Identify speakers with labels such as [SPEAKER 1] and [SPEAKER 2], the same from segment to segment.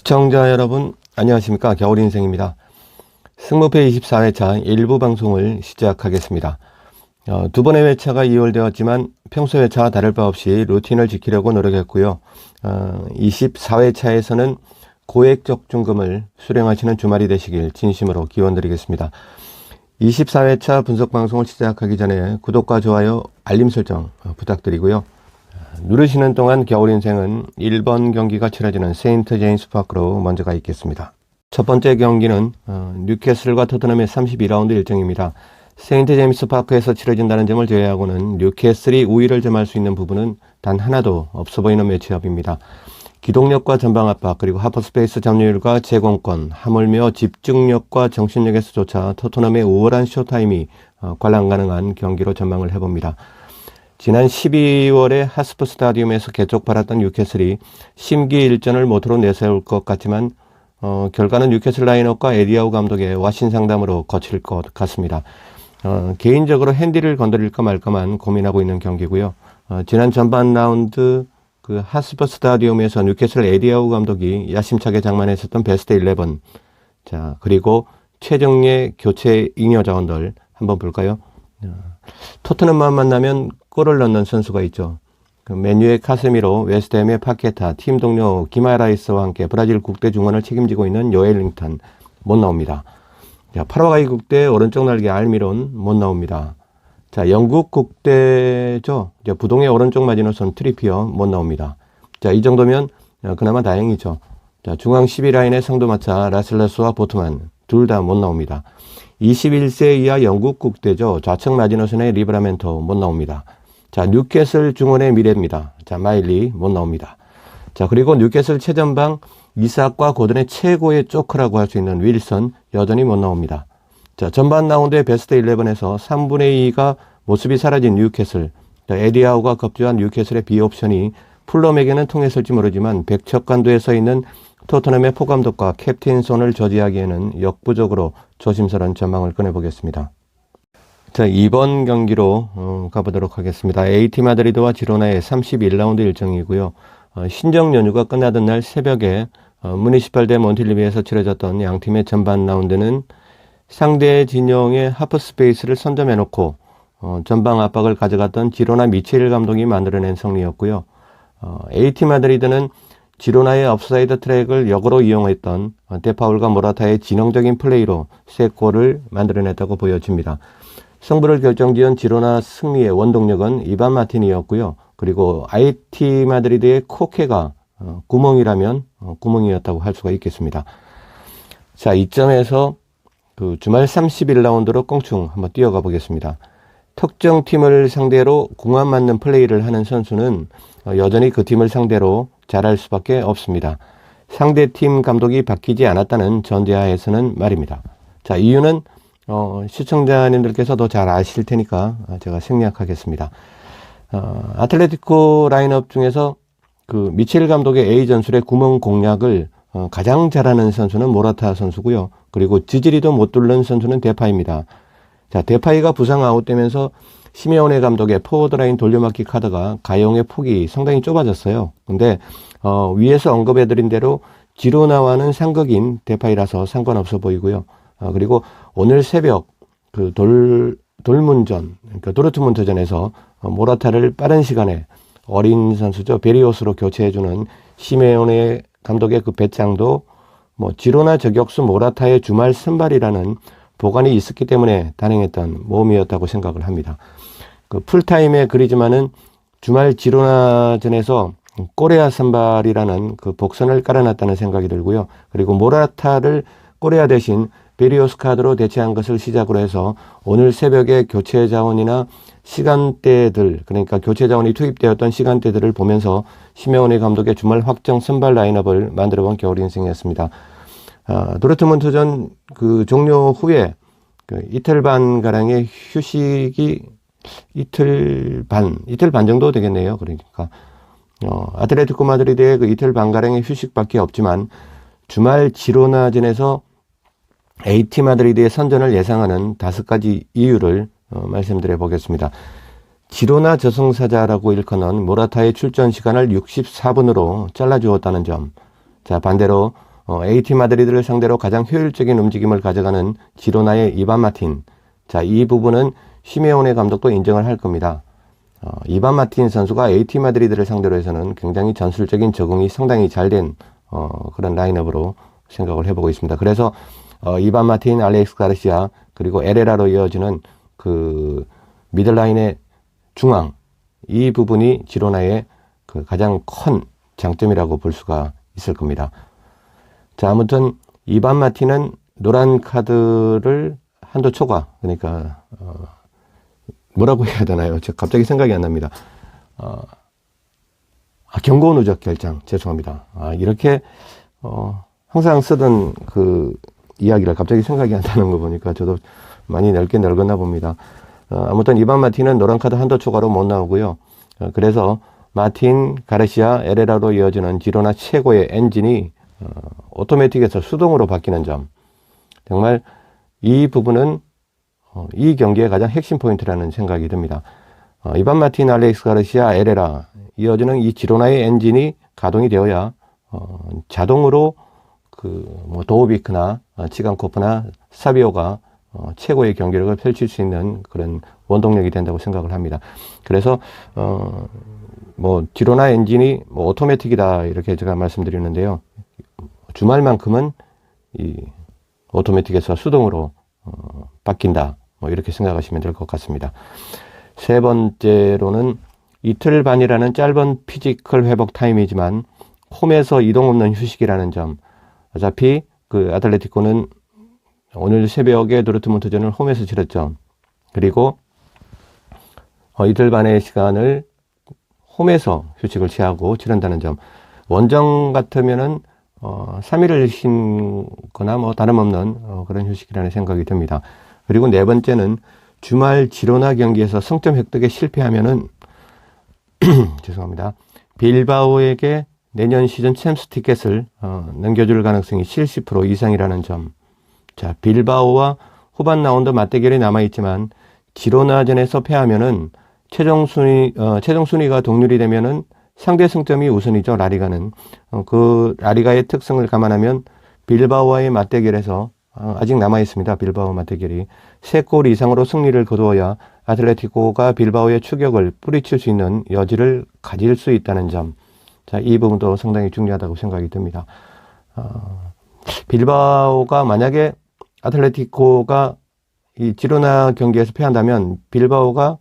[SPEAKER 1] 시청자 여러분 안녕하십니까. 겨울인생입니다. 승무패 24회차 일부 방송을 시작하겠습니다. 두 번의 회차가 이월되었지만 평소 회차와 다를 바 없이 루틴을 지키려고 노력했고요. 24회차에서는 고액 적중금을 수령하시는 주말이 되시길 진심으로 기원드리겠습니다. 24회차 분석 방송을 시작하기 전에 구독과 좋아요, 알림 설정 부탁드리고요. 누르시는 동안 겨울인생은 1번 경기가 치러지는 세인트 제임스 파크로 먼저 가 있겠습니다. 첫 번째 경기는 뉴캐슬과 토트넘의 32라운드 일정입니다. 세인트 제임스 파크에서 치러진다는 점을 제외하고는 뉴캐슬이 우위를 점할 수 있는 부분은 단 하나도 없어 보이는 매치업입니다. 기동력과 전방 압박, 그리고 하프스페이스 점유율과 제공권, 하물며 집중력과 정신력에서조차 토트넘의 우월한 쇼타임이 관람 가능한 경기로 전망을 해봅니다. 지난 12월에 하스프 스타디움에서 개쪽팔았던 뉴캐슬이 심기일전을 모토로 내세울 것 같지만 결과는 뉴캐슬 라인업과 에디아우 감독의 와신 상담으로 거칠 것 같습니다. 개인적으로 핸디를 건드릴까 말까만 고민하고 있는 경기고요. 지난 전반 라운드 그 하스프 스타디움에서 뉴캐슬 에디아우 감독이 야심차게 장만했었던 베스트 11, 자 그리고 최정예 교체 잉여 자원들 한번 볼까요? 토트넘만 만나면 골을 넣는 선수가 있죠. 맨유의 카세미로, 웨스트햄의 파케타, 팀 동료 기마라이스와 함께 브라질 국대 중원을 책임지고 있는 요엘링턴 못 나옵니다. 자, 파라과이 국대 오른쪽 날개 알미론 못 나옵니다. 자, 영국 국대죠. 부동의 오른쪽 마지노선 트리피어 못 나옵니다. 자, 이 정도면 그나마 다행이죠. 자, 중앙 12라인의 상도마차 라슬라스와 보트만 둘 다 못 나옵니다. 21세 이하 영국 국대죠. 좌측 마지노선의 리브라멘토 못 나옵니다. 자, 뉴캐슬 중원의 미래입니다. 자, 마일리 못 나옵니다. 자, 그리고 뉴캐슬 최전방 이삭과 고든의 최고의 쪼크라고 할 수 있는 윌슨 여전히 못 나옵니다. 자, 전반 라운드의 베스트 11에서 3분의 2가 모습이 사라진 뉴캐슬. 자, 에디아우가 급조한 뉴캐슬의 비옵션이 풀럼에게는 통했을지 모르지만 백척간도에 서 있는 토트넘의 포감독과 캡틴 손을 저지하기에는 역부족으로 조심스러운 전망을 꺼내보겠습니다. 자, 이번 경기로 가보도록 하겠습니다. AT 마드리드와 지로나의 31라운드 일정이고요. 신정 연휴가 끝나던 날 새벽에 무니시팔 대 몬틸리비에서 치러졌던 양팀의 전반 라운드는 상대 진영의 하프스페이스를 선점해놓고 전방 압박을 가져갔던 지로나 미첼 감독이 만들어낸 승리였고요. AT 마드리드는 지로나의 업사이드 트랙을 역으로 이용했던 데파울과 모라타의 지능적인 플레이로 세 골을 만들어냈다고 보여집니다. 승부를 결정지은 지로나 승리의 원동력은 이반 마틴이었고요. 그리고 IT 마드리드의 코케가 구멍이라면 구멍이었다고 할 수가 있겠습니다. 자, 이점에서 그 주말 31라운드로 껑충 한번 뛰어가 보겠습니다. 특정 팀을 상대로 궁합 맞는 플레이를 하는 선수는 여전히 그 팀을 상대로 잘할 수밖에 없습니다. 상대팀 감독이 바뀌지 않았다는 전제하에서는 말입니다. 자, 이유는 시청자님들께서 더 잘 아실 테니까 제가 생략하겠습니다. 아틀레티코 라인업 중에서 그 미첼 감독의 A 전술의 구멍 공략을 가장 잘하는 선수는 모라타 선수고요. 그리고 지지리도 못 뚫는 선수는 데파이입니다. 자, 데파이가 부상 아웃되면서 시메오네 감독의 포워드라인 돌려막기 카드가 가용의 폭이 상당히 좁아졌어요. 근데 위에서 언급해드린 대로 지로나와는 상극인 데파이라서 상관없어 보이고요. 그리고 오늘 새벽 그 돌문전, 그러니까 도르트문트전에서 모라타를 빠른 시간에 어린 선수죠. 베리오스로 교체해주는 시메오네 감독의 그 배짱도 지로나 저격수 모라타의 주말 선발이라는 보관이 있었기 때문에 단행했던 모험이었다고 생각을 합니다. 그 풀타임의 그리즈만은 주말 지로나전에서 꼬레아 선발이라는 그 복선을 깔아놨다는 생각이 들고요. 그리고 모라타를 꼬레아 대신 베리오스 카드로 대체한 것을 시작으로 해서 오늘 새벽에 교체 자원이나 시간대들, 그러니까 교체 자원이 투입되었던 시간대들을 보면서 시메오네 감독의 주말 확정 선발 라인업을 만들어본 겨울인생이었습니다. 도르트문트전 그 종료 후에 그 이틀 반 가량의 휴식이 이틀 반 정도 되겠네요. 그러니까 아틀레티코 마드리드의 그 이틀 반 가량의 휴식밖에 없지만 주말 지로나전에서 AT 마드리드의 선전을 예상하는 5가지 이유를 말씀드려 보겠습니다. 지로나 저승사자라고 일컫는 모라타의 출전 시간을 64분으로 잘라주었다는 점. 자, 반대로 AT 마드리드를 상대로 가장 효율적인 움직임을 가져가는 지로나의 이반 마틴. 자, 이 부분은 시메오네 감독도 인정을 할 겁니다. 이반 마틴 선수가 AT 마드리드를 상대로 해서는 굉장히 전술적인 적응이 상당히 잘 된 그런 라인업으로 생각을 해보고 있습니다. 그래서 이반 마틴, 알렉스 가르시아 그리고 에레라로 이어지는 그 미들라인의 중앙, 이 부분이 지로나의 그 가장 큰 장점이라고 볼 수가 있을 겁니다. 자, 아무튼 이반 마틴은 노란 카드를 한도 초과, 그러니까 뭐라고 해야 되나요? 저 갑자기 생각이 안 납니다. 경고 누적 결장, 죄송합니다. 이렇게 항상 쓰던 그 이야기를 갑자기 생각이 안 나는 거 보니까 저도 많이 늙었나 봅니다. 아무튼 이반 마틴은 노란 카드 한도 초과로 못 나오고요. 그래서 마틴, 가르시아, 에레라로 이어지는 지로나 최고의 엔진이 오토매틱에서 수동으로 바뀌는 점. 정말 이 부분은 이 경기의 가장 핵심 포인트라는 생각이 듭니다. 이반 마틴, 알렉스 가르시아, 에레라 이어지는 이 지로나의 엔진이 가동이 되어야 자동으로 뭐 도우비크나 치간코프나 사비오가 최고의 경기력을 펼칠 수 있는 그런 원동력이 된다고 생각을 합니다. 그래서 뭐 지로나 엔진이 뭐 오토매틱이다 이렇게 제가 말씀드리는데요. 주말만큼은 이 오토매틱에서 수동으로 바뀐다. 뭐 이렇게 생각하시면 될 것 같습니다. 세 번째로는 이틀 반이라는 짧은 피지컬 회복 타임이지만 홈에서 이동 없는 휴식이라는 점. 어차피 그 아틀레티코는 오늘 새벽에 도르트문트전을 홈에서 치렀죠. 그리고 이틀 반의 시간을 홈에서 휴식을 취하고 치른다는 점. 원정 같으면은 3일을 쉰거나 뭐 다름없는 그런 휴식이라는 생각이 듭니다. 그리고 네 번째는 주말 지로나 경기에서 성점 획득에 실패하면은 죄송합니다. 빌바오에게 내년 시즌 챔스 티켓을 넘겨줄 가능성이 70% 이상이라는 점. 자, 빌바오와 후반 라운드 맞대결이 남아있지만 지로나전에서 패하면은 최종 순위가 동률이 되면은 상대 승점이 우선이죠. 라리가는 그 라리가의 특성을 감안하면 빌바오와의 맞대결에서 아직 남아있습니다. 빌바오 맞대결이 3골 이상으로 승리를 거두어야 아틀레티코가 빌바오의 추격을 뿌리칠 수 있는 여지를 가질 수 있다는 점. 자, 이 부분도 상당히 중요하다고 생각이 듭니다. 빌바오가 만약에 아틀레티코가 이 지로나 경기에서 패한다면 빌바오가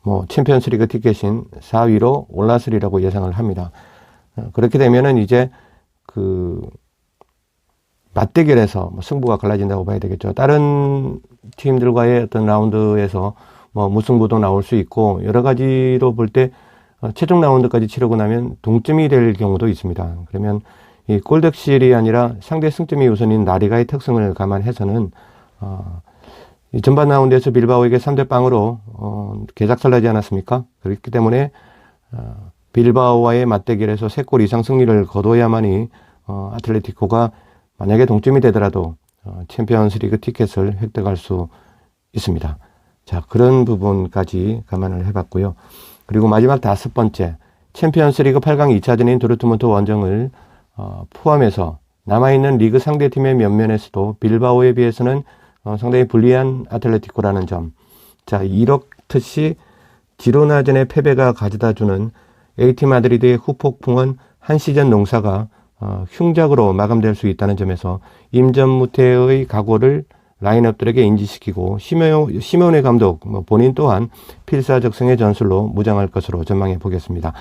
[SPEAKER 1] 뭐 챔피언스리그 티켓인 4위로 올라서리라고 예상을 합니다. 그렇게 되면은 이제 그 맞대결에서 뭐 승부가 갈라진다고 봐야 되겠죠. 다른 팀들과의 어떤 라운드에서 뭐 무승부도 나올 수 있고 여러 가지로 볼 때 최종 라운드까지 치르고 나면 동점이 될 경우도 있습니다. 그러면 이 골득실이 아니라 상대 승점이 우선인 라리가의 특성을 감안해서는 이 전반 라운드에서 빌바오에게 3대0으로 개작살나지 않았습니까? 그렇기 때문에 빌바오와의 맞대결에서 3골 이상 승리를 거둬야만이 아틀레티코가 만약에 동점이 되더라도 챔피언스리그 티켓을 획득할 수 있습니다. 자, 그런 부분까지 감안을 해봤고요. 그리고 마지막 5번째, 챔피언스리그 8강 2차전인 도르트문트 원정을 포함해서 남아있는 리그 상대팀의 면면에서도 빌바오에 비해서는 상당히 불리한 아틀레티코라는 점. 자, 이렇듯이 지로나전의 패배가 가져다주는 AT 마드리드의 후폭풍은 한 시즌 농사가 흉작으로 마감될 수 있다는 점에서 임전무태의 각오를 라인업들에게 인지시키고 시메오네 감독 본인 또한 필사적성의 전술로 무장할 것으로 전망해 보겠습니다.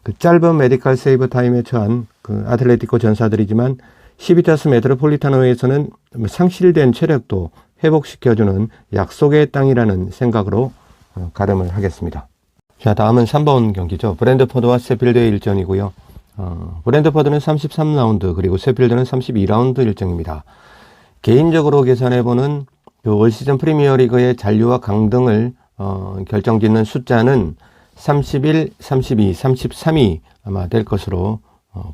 [SPEAKER 1] 그 짧은 메디컬 세이브 타임에 처한 그 아틀레티코 전사들이지만 시비타스 메트로폴리타노에서는 상실된 체력도 회복시켜주는 약속의 땅이라는 생각으로 가름을 하겠습니다. 자, 다음은 3번 경기죠. 브랜드포드와 세필드의 일전이고요. 브랜드포드는 33라운드 그리고 세필드는 32라운드 일정입니다. 개인적으로 계산해보는 그 올 시즌 프리미어리그의 잔류와 강등을 결정짓는 숫자는 31, 32, 33이 아마 될 것으로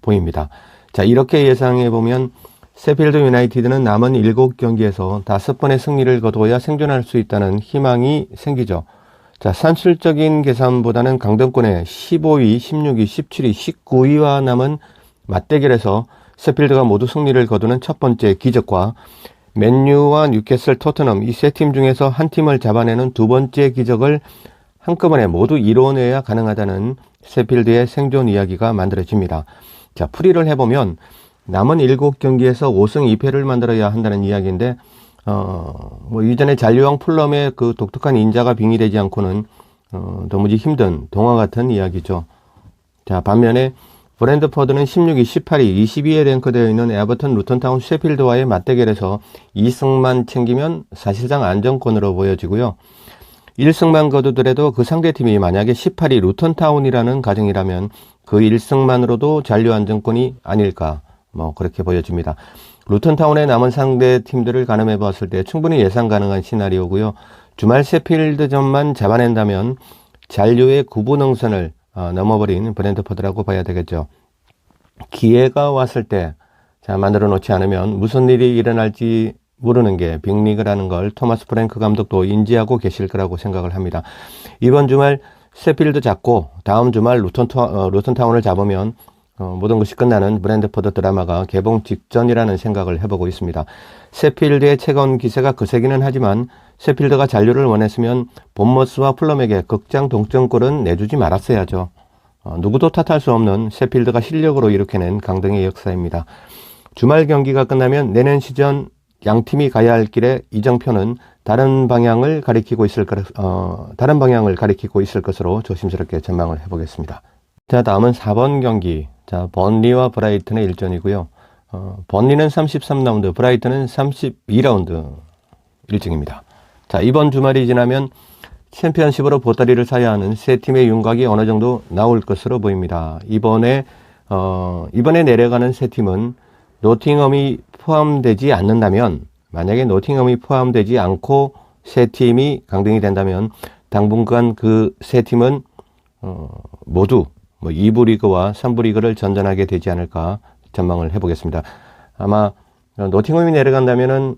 [SPEAKER 1] 보입니다. 자, 이렇게 예상해보면 세필드 유나이티드는 남은 7경기에서 5번의 승리를 거둬야 생존할 수 있다는 희망이 생기죠. 자, 산술적인 계산보다는 강등권에 15위, 16위, 17위, 19위와 남은 맞대결에서 셰필드가 모두 승리를 거두는 첫 번째 기적과 맨유와 뉴캐슬, 토트넘 이 세 팀 중에서 한 팀을 잡아내는 두 번째 기적을 한꺼번에 모두 이뤄내야 가능하다는 셰필드의 생존 이야기가 만들어집니다. 자, 풀이를 해보면 남은 7경기에서 5승 2패를 만들어야 한다는 이야기인데 이전에 잔류왕 풀럼의 그 독특한 인자가 빙의되지 않고는 도무지 힘든 동화 같은 이야기죠. 자, 반면에 브랜드포드는 16위, 18위, 22위에 랭크되어 있는 에버턴, 루턴타운, 셰필드와의 맞대결에서 2승만 챙기면 사실상 안정권으로 보여지고요. 1승만 거두더라도 그 상대팀이 만약에 18위 루턴타운이라는 가정이라면 그 1승만으로도 잔류 안정권이 아닐까 그렇게 보여집니다. 루턴타운의 남은 상대 팀들을 가늠해 봤을 때 충분히 예상 가능한 시나리오고요. 주말 셰필드전만 잡아낸다면 잔류의 9분응선을 넘어버린 브랜드포드라고 봐야 되겠죠. 기회가 왔을 때 만들어 놓지 않으면 무슨 일이 일어날지 모르는 게 빅리그라는 걸 토마스 프랭크 감독도 인지하고 계실 거라고 생각을 합니다. 이번 주말 셰필드 잡고 다음 주말 루턴타운을 잡으면 모든 것이 끝나는 브랜드포드 드라마가 개봉 직전이라는 생각을 해보고 있습니다. 셰필드의 채권 기세가 거세기는 하지만 셰필드가 잔류를 원했으면 본머스와 풀럼에게 극장 동점골은 내주지 말았어야죠. 누구도 탓할 수 없는 셰필드가 실력으로 일으켜낸 강등의 역사입니다. 주말 경기가 끝나면 내년 시즌 양팀이 가야 할 길의 이정표는 다른 방향을 가리키고 있을 것으로 조심스럽게 전망을 해보겠습니다. 자, 다음은 4번 경기. 자, 번리와 브라이튼의 일전이고요. 번리는 33라운드, 브라이튼은 32라운드 일정입니다. 자, 이번 주말이 지나면 챔피언십으로 보따리를 사야 하는 세 팀의 윤곽이 어느 정도 나올 것으로 보입니다. 이번에 내려가는 세 팀은 노팅엄이 포함되지 않는다면, 만약에 노팅엄이 포함되지 않고 세 팀이 강등이 된다면 당분간 그 세 팀은 모두 2부 리그와 3부 리그를 전전하게 되지 않을까 전망을 해보겠습니다. 아마 노팅엄이 내려간다면은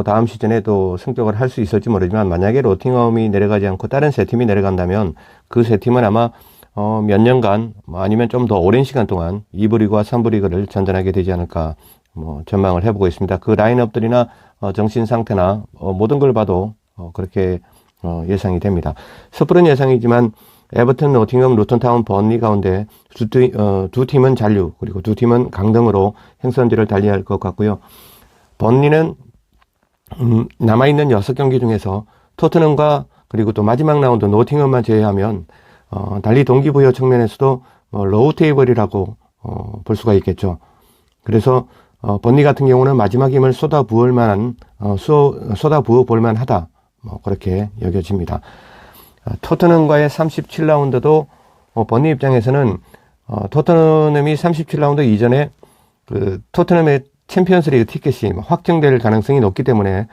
[SPEAKER 1] 다음 시즌에 또 승격을 할 수 있을지 모르지만, 만약에 노팅엄이 내려가지 않고 다른 세 팀이 내려간다면 그 세 팀은 아마 몇 년간 아니면 좀 더 오랜 시간 동안 2부 리그와 3부 리그를 전전하게 되지 않을까 전망을 해보고 있습니다. 그 라인업들이나 정신 상태나 모든 걸 봐도 그렇게 예상이 됩니다. 섣부른 예상이지만 에버턴, 노팅엄, 루턴타운, 번리 가운데 두 팀은 잔류, 그리고 두 팀은 강등으로 행선지를 달리할 것 같고요. 번리는 남아있는 6경기 중에서 토트넘과 그리고 또 마지막 라운드 노팅엄만 제외하면 달리 동기부여 측면에서도 로우 테이블이라고 볼 수가 있겠죠. 그래서 번리 같은 경우는 마지막 힘을 쏟아부어 볼 만하다, 그렇게 여겨집니다. 토트넘과의 37라운드도 번리 입장에서는 토트넘이 37라운드 이전에 그 토트넘의 챔피언스리그 티켓이 확정될 가능성이 높기 때문에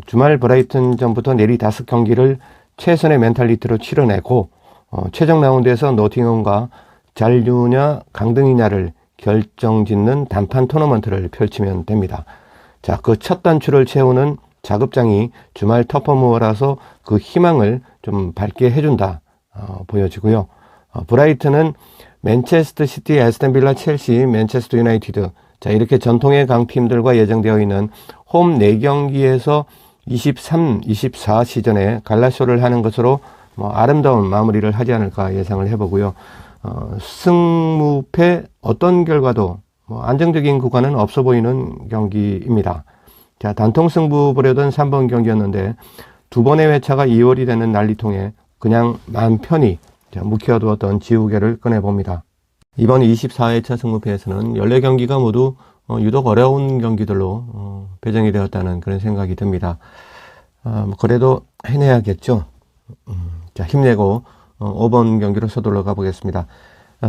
[SPEAKER 1] 주말 브라이튼전부터 내리 5경기를 최선의 멘탈리티로 치러내고 최종 라운드에서 노팅엄과 잔류냐 강등이냐를 결정짓는 단판 토너먼트를 펼치면 됩니다. 자, 그 첫 단추를 채우는 자급장이 주말 터퍼무어라서 그 희망을 좀 밝게 해준다 보여지고요. 브라이튼은 맨체스터 시티, 에스턴 빌라, 첼시, 맨체스터 유나이티드, 자, 이렇게 전통의 강팀들과 예정되어 있는 홈 4경기에서 23, 24 시즌에 갈라쇼를 하는 것으로 아름다운 마무리를 하지 않을까 예상을 해보고요. 승무패 어떤 결과도 안정적인 구간은 없어 보이는 경기입니다. 자, 단통 승부 보려던 3번 경기였는데 두 번의 회차가 2월이 되는 난리통에 그냥 마음 편히 묵혀두었던 지우개를 꺼내봅니다. 이번 24회차 승무패에서는 14경기가 모두 유독 어려운 경기들로 배정이 되었다는 그런 생각이 듭니다. 그래도 해내야겠죠. 자, 힘내고 5번 경기로 서둘러 가보겠습니다.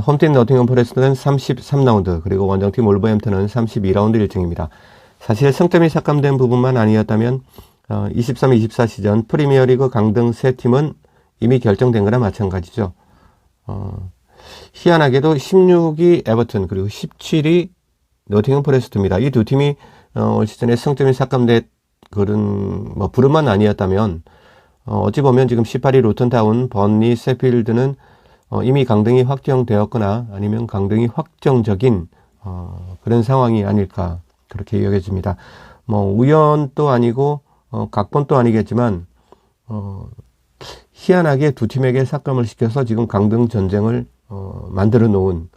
[SPEAKER 1] 홈팀 너팅엄 포레스트는 33라운드, 그리고 원정팀 wolverhampton은 32라운드 일정입니다. 사실 승점이 삭감된 부분만 아니었다면 23, 24 시즌 프리미어리그 강등 세 팀은 이미 결정된 거나 마찬가지죠. 희한하게도 16위 에버튼, 그리고 17위 너팅엄 포레스트입니다. 이 두 팀이 올 시즌에 승점이 삭감된 그런 부름만 아니었다면 어찌 보면 지금 18위 루턴타운, 번리, 셰필드는 이미 강등이 확정되었거나 아니면 강등이 확정적인 그런 상황이 아닐까 그렇게 여겨집니다. 뭐 우연도 아니고 각본도 아니겠지만 희한하게 두 팀에게 삭감을 시켜서 지금 강등 전쟁을 만들어 놓은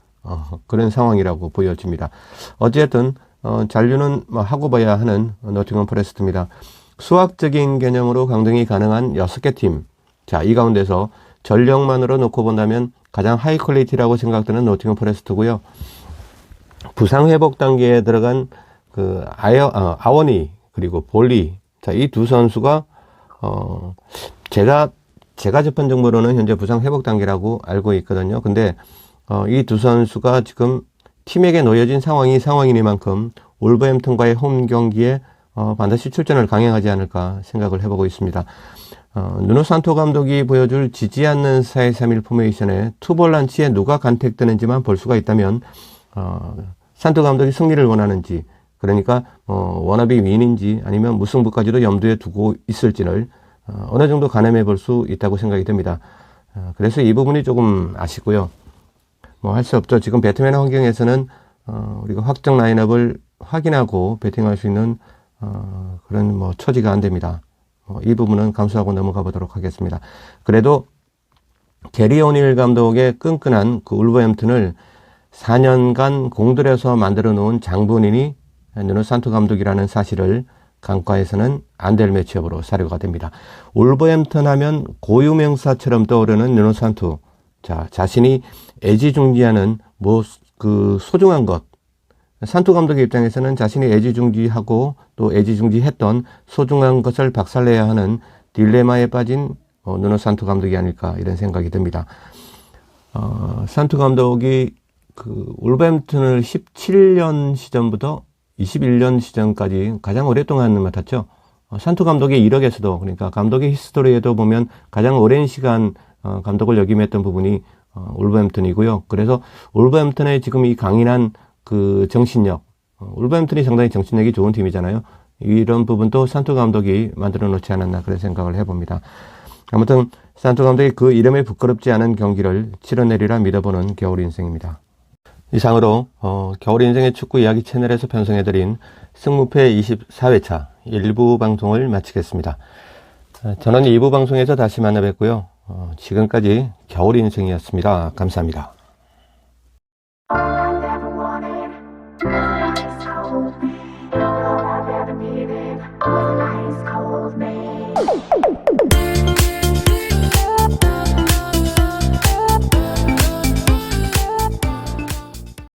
[SPEAKER 1] 그런 상황이라고 보여집니다. 어쨌든 잔류는 뭐 하고 봐야 하는 노팅엄 포레스트입니다. 수학적인 개념으로 강등이 가능한 6개 팀. 자, 이 가운데서 전력만으로 놓고 본다면 가장 하이 퀄리티라고 생각되는 노팅엄 포레스트고요. 부상 회복 단계에 들어간 그 아워니 그리고 볼리, 자, 이 두 선수가 제가 접한 정보로는 현재 부상 회복 단계라고 알고 있거든요. 근데 이 두 선수가 지금 팀에게 놓여진 상황이니만큼 울버햄튼과의 홈 경기에 반드시 출전을 강행하지 않을까 생각을 해보고 있습니다. 누노 산토 감독이 보여줄 지지 않는 4-2-3-1 포메이션에 투볼란치에 누가 간택되는지만 볼 수가 있다면 산토 감독이 승리를 원하는지, 그러니까 워너비 윈인지 아니면 무승부까지도 염두에 두고 있을지를 어느 정도 가늠해 볼 수 있다고 생각이 됩니다. 그래서 이 부분이 조금 아쉽고요. 뭐 할 수 없죠. 지금 배트맨 환경에서는 우리가 확정 라인업을 확인하고 배팅할 수 있는 그런 뭐 처지가 안 됩니다. 이 부분은 감수하고 넘어가 보도록 하겠습니다. 그래도 게리 오닐 감독의 끈끈한 그 울버햄튼을 4년간 공들여서 만들어 놓은 장본인이 누노 산토 감독이라는 사실을 강가에서는 안 될 매치업으로 사료가 됩니다. 울버햄튼 하면 고유명사처럼 떠오르는 누노 산토. 자, 자신이 애지중지하는 그 소중한 것. 산토 감독의 입장에서는 자신이 애지중지하고 또 애지중지했던 소중한 것을 박살내야 하는 딜레마에 빠진 누노 산토 감독이 아닐까 이런 생각이 듭니다. 산토 감독이 그 울버햄튼을 17년 시점부터 21년 시점까지 가장 오랫동안 맡았죠. 산토 감독의 이력에서도, 그러니까 감독의 히스토리에도 보면 가장 오랜 시간 감독을 역임했던 부분이 울버햄튼이고요. 그래서 울버햄튼의 지금 이 강인한 그 정신력, 울버햄튼이 상당히 정신력이 좋은 팀이잖아요. 이런 부분도 산토 감독이 만들어 놓지 않았나 그런 생각을 해봅니다. 아무튼 산토 감독이 그 이름에 부끄럽지 않은 경기를 치러내리라 믿어보는 겨울인생입니다. 이상으로 겨울인생의 축구 이야기 채널에서 편성해드린 승무패 24회차 1부 방송을 마치겠습니다. 저는 2부 방송에서 다시 만나 뵙고요. 지금까지 겨울인생이었습니다. 감사합니다.